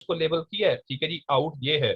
उसको लेबल किया है, ठीक है जी, आउट ये है,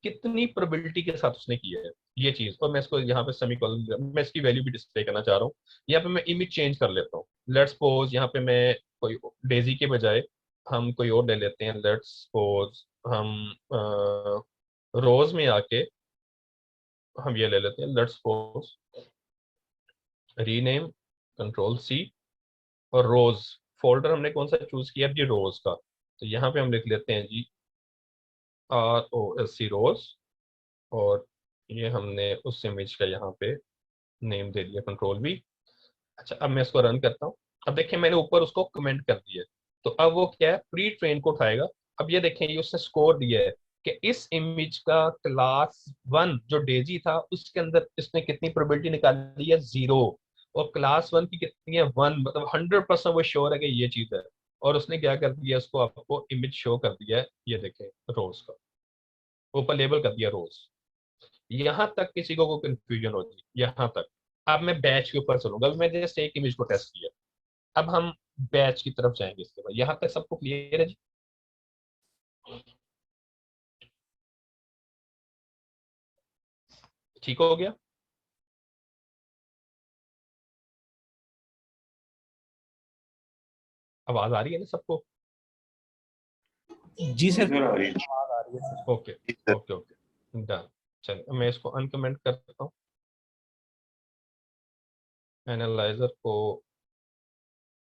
कितनी प्रोबेबिलिटी के साथ उसने किया है ये चीज, और मैं इसको यहाँ पे सेमीकोलन, मैं इसकी वैल्यू भी डिस्प्ले करना चाह रहा हूँ। यहाँ पे मैं इमेज चेंज कर लेता हूँ। लेट्स सपोज यहाँ पे मैं कोई डेजी के बजाय हम कोई और ले लेते हैं। लेट्स सपोज हम रोज में आके हम ये ले लेते हैं। Let's suppose rename, control C, और रोज फोल्डर हमने कौन सा चूज किया जी, रोज का। तो यहाँ पे हम लिख लेते हैं जी ROSC रोज, और ये हमने उस इमेज का यहाँ पे नेम दे दिया, कंट्रोल भी। अच्छा, अब मैं इसको रन करता हूँ। अब देखिए मैंने ऊपर उसको कमेंट कर दिया, तो अब वो क्या है, प्री ट्रेन को उठाएगा। अब ये देखें, ये उसने स्कोर दिया है कि इस इमेज का क्लास 1 जो डेजी था उसके अंदर इसने कितनी प्रोबेबिलिटी निकाली है, 0। और क्लास 1 की कितनी है, 1, मतलब 100% वो श्योर है कि ये चीज है। और उसने क्या कर दिया, उसको आपको इमेज शो कर दिया है, ये देखें रोज का, ऊपर लेबल कर दिया रोज। यहाँ तक किसी को कोई कंफ्यूजन होती है, यहाँ तक। अब मैं बैच के ऊपर चलूंगा, अभी मैंने जस्ट एक इमेज को टेस्ट किया। अब हम बैच की तरफ जाएंगे इसके बाद। यहाँ तक सबको क्लियर है जी? ठीक हो गया? आवाज आ रही है ना सबको? जी सर। आ रही है। आवाज आ रही है sir. Okay okay okay, done. चलिए मैं इसको अनकमेंट करता हूँ, एनालाइजर को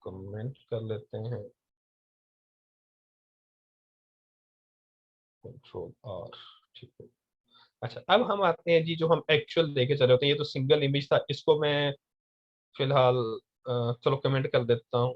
कमेंट कर लेते हैं, कंट्रोल R, ठीक है। अच्छा, अब हम आते हैं जी, जो हम एक्चुअल लेके चले होते हैं, ये तो सिंगल इमेज था, इसको मैं फिलहाल चलो कमेंट कर देता हूँ।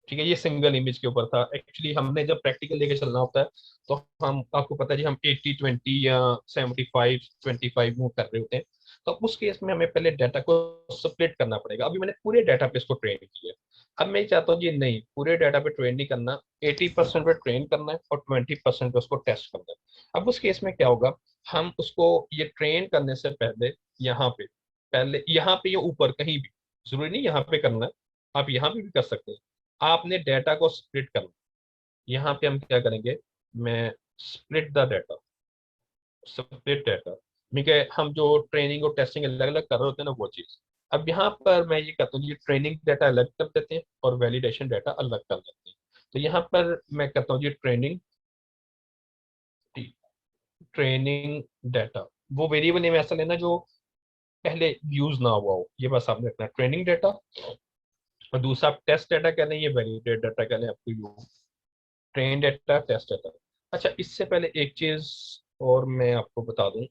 ठीक है, ये सिंगल इमेज के ऊपर था। एक्चुअली हमने जब प्रैक्टिकल लेके चलना होता है तो हम, आपको पता है जी, हम 80-20 या 75-25 मूव कर रहे होते हैं। तो उस केस में हमें पहले डाटा को स्प्लिट करना पड़ेगा। अभी मैंने पूरे डाटा पे इसको ट्रेन किया है। अब मैं चाहता हूँ जी, नहीं, पूरे डाटा पे ट्रेन नहीं करना, 80% पे ट्रेन करना है और 20% पे उसको टेस्ट करना है। अब उस केस में क्या होगा, हम उसको ये ट्रेन करने से पहले यहाँ पे, पहले यहाँ पे या ऊपर कहीं भी, जरूरी नहीं यहाँ पे करना है, आप यहाँ पे भी कर सकते हैं। आपने डाटा को स्प्लिट करना। यहाँ पे हम क्या करेंगे, मैं split the data, split data, ठीक है। हम जो ट्रेनिंग और टेस्टिंग अलग अलग कर रहे होते हैं ना, वो चीज। अब यहाँ पर मैं ये कहता हूँ, ये ट्रेनिंग डाटा अलग कर देते हैं और वैलिडेशन डाटा अलग कर देते हैं। तो यहाँ पर मैं कहता हूँ, ये ट्रेनिंग, ट्रेनिंग डाटा, वो वेरिएबल नेम ऐसा लेना जो पहले यूज ना हुआ हो, ये बस आपने रखना, ट्रेनिंग डाटा। और दूसरा आप टेस्ट डाटा कह लें, ये वैलिडेट डाटा कह लें, आपको use train data, test data. अच्छा, इससे पहले एक चीज और मैं आपको बता दूं,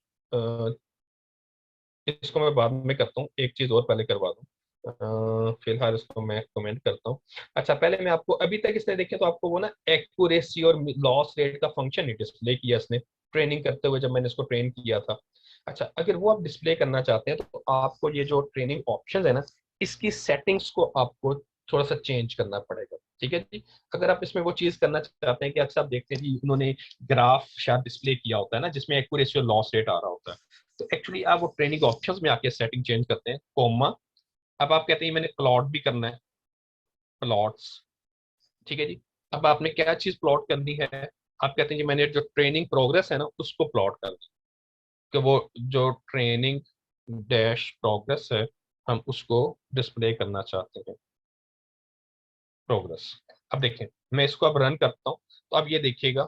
इसको मैं बाद में करता हूँ, एक चीज और पहले करवा दूं। फिलहाल इसको मैं कमेंट करता हूँ। अच्छा, पहले मैं आपको, अभी तक इसने देखे तो आपको वो ना एक्यूरेसी और लॉस रेट का फंक्शन नहीं डिस्प्ले किया इसने ट्रेनिंग करते हुए, जब मैंने इसको ट्रेन किया था। अच्छा, अगर वो आप डिस्प्ले करना चाहते हैं तो आपको ये जो ट्रेनिंग ऑप्शन है ना, इसकी सेटिंग्स को आपको थोड़ा सा चेंज करना पड़ेगा, ठीक है जी। अगर आप इसमें वो चीज करना चाहते हैं कि अक्सर आप देखते हैं जी, उन्होंने ग्राफ शायद डिस्प्ले किया होता है ना, जिसमें एक्यूरेसी और लॉस रेट आ रहा होता है। तो एक्चुअली आप वो ट्रेनिंग ऑप्शंस में आके सेटिंग चेंज करते हैं, कोमा। अब आप कहते हैं मैंने प्लॉट भी करना है, प्लॉट्स, ठीक है जी। अब आपने क्या चीज प्लॉट करनी है, आप कहते हैं कि मैंने जो ट्रेनिंग प्रोग्रेस है ना उसको प्लॉट करना है, कि वो जो ट्रेनिंग डैश प्रोग्रेस है, हम उसको डिस्प्ले करना चाहते हैं, प्रोग्रेस। अब देखें, मैं इसको अब रन करता हूँ, तो अब ये देखिएगा,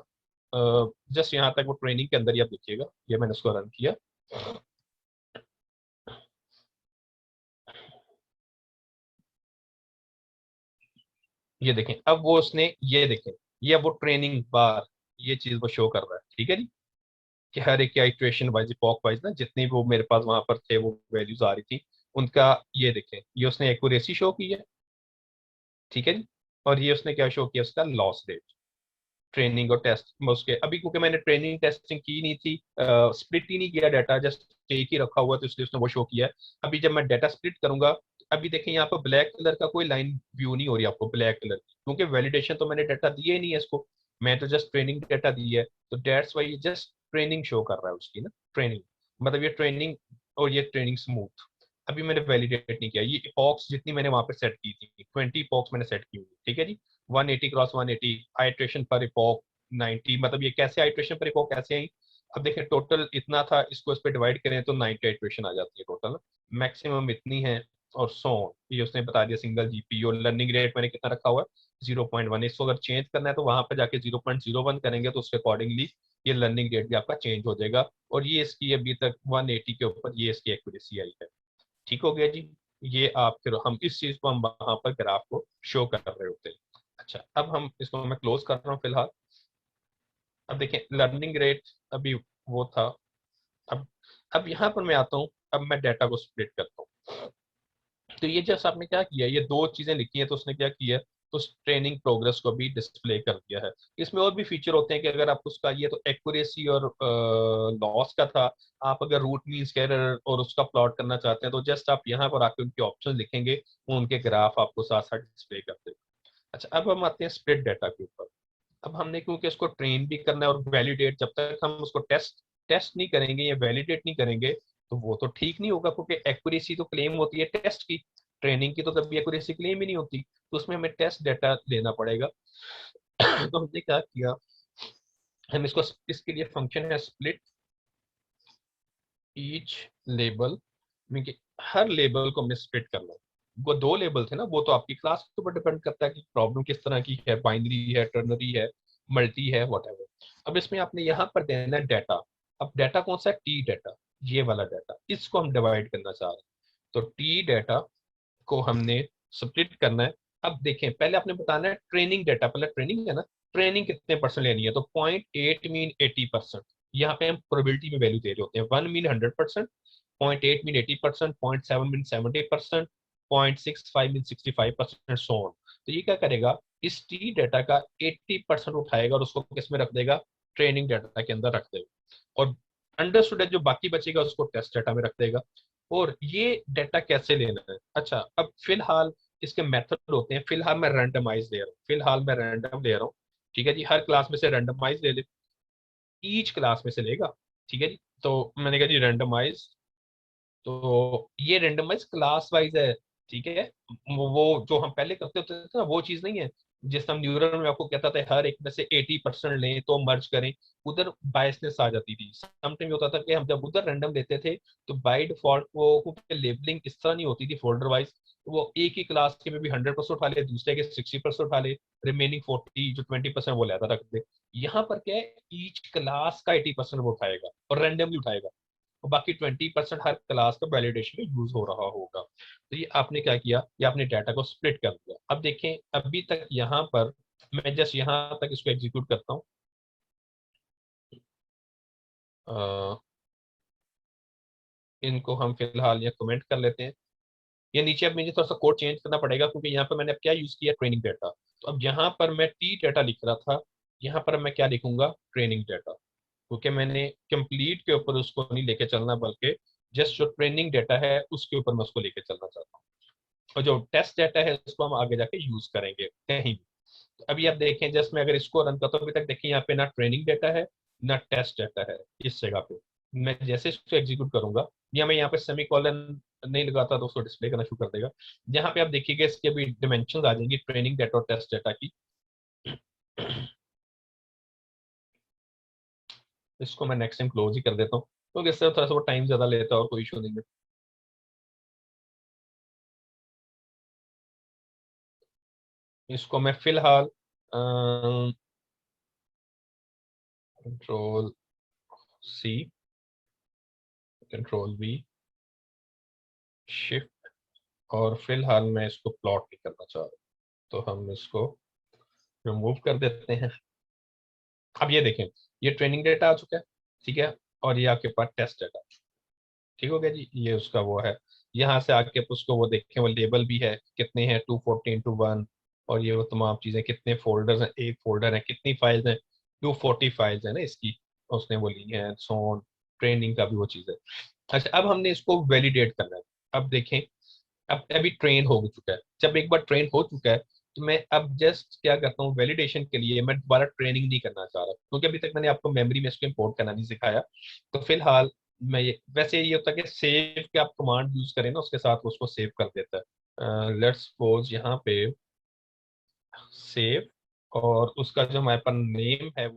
जस्ट यहाँ तक वो ट्रेनिंग के अंदर ही आप देखिएगा, ये मैंने इसको रन किया। ये देखें, अब वो उसने, ये देखें, ये अब वो ट्रेनिंग बार, ये चीज वो शो कर रहा है, ठीक है जी, कि हर एक इटरेशन वाइज, इपॉक वाइज ना, जितने भी वो मेरे पास वहां पर थे वो वैल्यूज आ रही थी उनका। ये देखें, ये उसने एक्यूरेसी शो की है, ठीक है जी। और ये उसने क्या शो किया, उसका लॉस रेट, ट्रेनिंग और टेस्ट में उसके। अभी क्योंकि मैंने ट्रेनिंग टेस्टिंग की नहीं थी, स्प्लिट ही नहीं किया डाटा, जस्ट एक ही रखा हुआ, तो इसलिए उसने वो शो किया है। अभी जब मैं डाटा स्प्लिट करूंगा, अभी देखें यहाँ पर ब्लैक कलर का कोई लाइन व्यू नहीं हो रही आपको, ब्लैक कलर की, क्योंकि वैलिडेशन तो मैंने डाटा दिया ही नहीं है इसको, मैं तो जस्ट ट्रेनिंग डाटा दी है। तो that's why just training show कर रहा है उसकी ना, ट्रेनिंग, मतलब ये ट्रेनिंग, और ये ट्रेनिंग स्मूथ। अभी मैंने वैलिडेट नहीं किया, ये इपॉक्स जितनी मैंने वहां पे सेट की थी, 20 इपॉक्स मैंने सेट की हुई, ठीक है जी। 180 क्रॉस 180 आइट्रेशन पर इपॉक 90, मतलब ये कैसे आइट्रेशन पर एक कैसे आई। अब देखिए टोटल इतना था, इसको इस पे डिवाइड करें तो 90 आइट्रेशन आ जाती है टोटल, मैक्सिमम इतनी है। और सो ये उसने बता दिया सिंगल जीपी। और लर्निंग रेट मैंने कितना रखा हुआ है 0.1। इसको अगर चेंज करना है तो वहां पर जाके 0.01 करेंगे तो उसके अकॉर्डिंगली ये लर्निंग रेट भी आपका चेंज हो जाएगा। और ये इसकी अभी तक 180 के ऊपर ये इसकी एक्यूरेसी आई है। ठीक हो गया जी। ये आप फिर हम इस चीज को हम वहां पर ग्राफ को शो कर रहे होते हैं। अच्छा, अब हम इसको मैं क्लोज कर रहा हूँ फिलहाल। अब देखें लर्निंग रेट अभी वो था। अब अब यहाँ पर मैं आता हूँ, अब मैं डाटा को स्प्लिट करता हूँ। तो ये जैसे आपने क्या किया, ये दो चीजें लिखी हैं तो उसने क्या किया, तो ट्रेनिंग प्रोग्रेस को भी डिस्प्ले कर दिया है। इसमें और भी फीचर होते हैं कि अगर आप उसका ये तो एक्यूरेसी और लॉस का था। आप अगर रूट मीन स्क्वेयर और उसका प्लॉट करना चाहते हैं तो जस्ट आप यहाँ पर आके उनके ऑप्शन लिखेंगे, वो उनके ग्राफ आपको साथ साथ डिस्प्ले कर देगा। अच्छा, अब हम आते हैं स्प्लिट डाटा के ऊपर। अब हमने क्योंकि इसको ट्रेन भी करना है और वैलिडेट, जब तक हम उसको टेस्ट टेस्ट नहीं करेंगे या वैलिडेट नहीं करेंगे तो वो तो ठीक नहीं होगा, क्योंकि एक्यूरेसी तो क्लेम होती है टेस्ट की। ट्रेनिंग की तो कभी एक्यूरेसी क्लेम ही नहीं होती, तो उसमें हमें टेस्ट डाटा लेना पड़ेगा। तो हमने क्या किया, हम इसको इसके लिए फंक्शन है स्प्लिट ईच लेबल, मीन कि हर लेबल को हमें स्प्लिट करना है। वो दो लेबल थे ना, वो तो आपकी क्लास के ऊपर डिपेंड करता है कि प्रॉब्लम किस तरह की है, बाइनरी है, टर्नरी है, मल्टी है, वट। अब इसमें आपने यहाँ पर देना है डाटा। अब डाटा कौन सा है, टी डाटा, ये वाला डाटा, इसको हम डिवाइड करना चाह रहे हैं। तो टी डाटा को हमने स्प्लिट करना है। अब देखें पहले आपने बताना है ट्रेनिंग डाटा, पहले ट्रेनिंग है ना, ट्रेनिंग कितने परसेंट लेनी है, तो 0.8 मीन 80%। यहाँ पे हम प्रोबेबिलिटी में वैल्यू दे रहे होते हैं। 1 mean 100%, 0.8 mean 80%, 0.7 mean 70%, 0.65 mean 65%, so on. तो ये क्या करेगा, इस टी डाटा का 80% उठाएगा और उसको किस में रख देगा, ट्रेनिंग डाटा के अंदर रख देगा। और अंडरस्टूड जो बाकी बचेगा उसको टेस्ट डाटा में रख देगा। और ये डाटा कैसे लेना है, अच्छा अब फिलहाल इसके मेथड होते हैं। फिलहाल मैं रैंडमाइज ले रहा हूँ, फिलहाल मैं रैंडम ले रहा हूँ। ठीक है जी, हर क्लास में से रैंडमाइज ले ले, ईच क्लास में से लेगा। ठीक है जी, तो मैंने कहा जी रैंडमाइज, तो ये रेंडमाइज क्लास वाइज है। ठीक है, वो जो हम पहले करते होते थे ना वो चीज नहीं है। जिस हम न्यूरल में आपको कहता था हर एक में से 80% लें तो मर्ज करें, उधर बायसनेस आ जाती थी। समटाइम होता था कि हम जब उधर रैंडम लेते थे तो बाय डिफॉल्ट वो लेबलिंग इस तरह नहीं होती थी फोल्डर वाइज। वो एक ही क्लास के में भी 100% उठा ले, दूसरे के 60% उठा ले, रिमेनिंग 40 जो 20% वो लेता रख दे। यहाँ पर क्या है, ईच क्लास का 80% वो उठाएगा और रैंडमली उठाएगा, और बाकी 20% हर क्लास का वैलिडेशन में यूज हो रहा होगा। तो ये आपने क्या किया, ये आपने डाटा को स्प्लिट कर दिया। अब देखें अभी तक यहाँ पर मैं जस्ट यहाँ तक इसको एग्जीक्यूट करता हूँ। इनको हम फिलहाल ये कमेंट कर लेते हैं। ये नीचे अब मुझे थोड़ा सा कोड चेंज करना पड़ेगा, क्योंकि यहाँ पर मैंने अब क्या यूज किया, ट्रेनिंग डाटा। तो अब यहाँ पर मैं टी डाटा लिख रहा था, यहाँ पर मैं क्या लिखूंगा, ट्रेनिंग डाटा। क्योंकि मैंने कंप्लीट के ऊपर उसको नहीं लेके चलना, बल्कि जस्ट जो ट्रेनिंग डाटा है उसके ऊपर मैं उसको लेके चलना चाहता हूँ। और जो टेस्ट डाटा है उसको हम आगे जाके यूज करेंगे कहीं भी। तो अभी आप देखें, जस्ट मैं अगर इसको रन करता हूँ, अभी तक देखिए यहाँ पे ना ट्रेनिंग डाटा है ना टेस्ट डाटा है इस जगह पे। मैं जैसे इसको एग्जीक्यूट करूंगा, या मैं यहाँ पे सेमी कॉलन नहीं लगाता तो उसको डिस्प्ले करना शुरू कर देगा। यहाँ पे आप देखिएगा इसके अभी डिमेंशन आ जाएंगी ट्रेनिंग डाटा और टेस्ट डाटा की। इसको मैं नेक्स्ट टाइम क्लोज ही कर देता हूँ, क्योंकि इससे थोड़ा सा वो टाइम ज्यादा लेता है और कोई इशू नहीं है। इसको मैं फिलहाल control C, control V, shift, और फिलहाल मैं इसको प्लॉट नहीं करना चाह रहा, तो हम इसको रिमूव कर देते हैं। अब ये देखें, ये ट्रेनिंग डेटा आ चुका है। ठीक है, और ये आपके पास टेस्ट डेटा। ठीक हो गया जी, ये उसका वो है। यहाँ से आके उसको वो देखें, वो लेबल भी है कितने हैं, 240 × 1। और ये वो तमाम चीजें, कितने फोल्डर्स हैं, एक फोल्डर है, कितनी फाइल्स हैं, 240 फाइल्स है ना इसकी, उसने वो ली है। सोन ट्रेनिंग का भी वो चीज़ है। अच्छा, अब हमने इसको वैलिडेट करना है। अब देखें, अब अभी ट्रेन हो चुका है। जब एक बार ट्रेन हो चुका है तो मैं अब जस्ट क्या करता हूँ, वैलिडेशन के लिए मैं दोबारा ट्रेनिंग नहीं करना चाह रहा, क्योंकि अभी तक मैंने आपको मेमोरी में इसको इंपोर्ट करना नहीं सिखाया। तो फिलहाल मैं ये, वैसे ये होता है कि सेव के आप कमांड यूज करें ना उसके साथ उसको सेव कर देता है। लेट्स सपोज यहाँ पे सेव, और उसका जो हमारे पास नेम है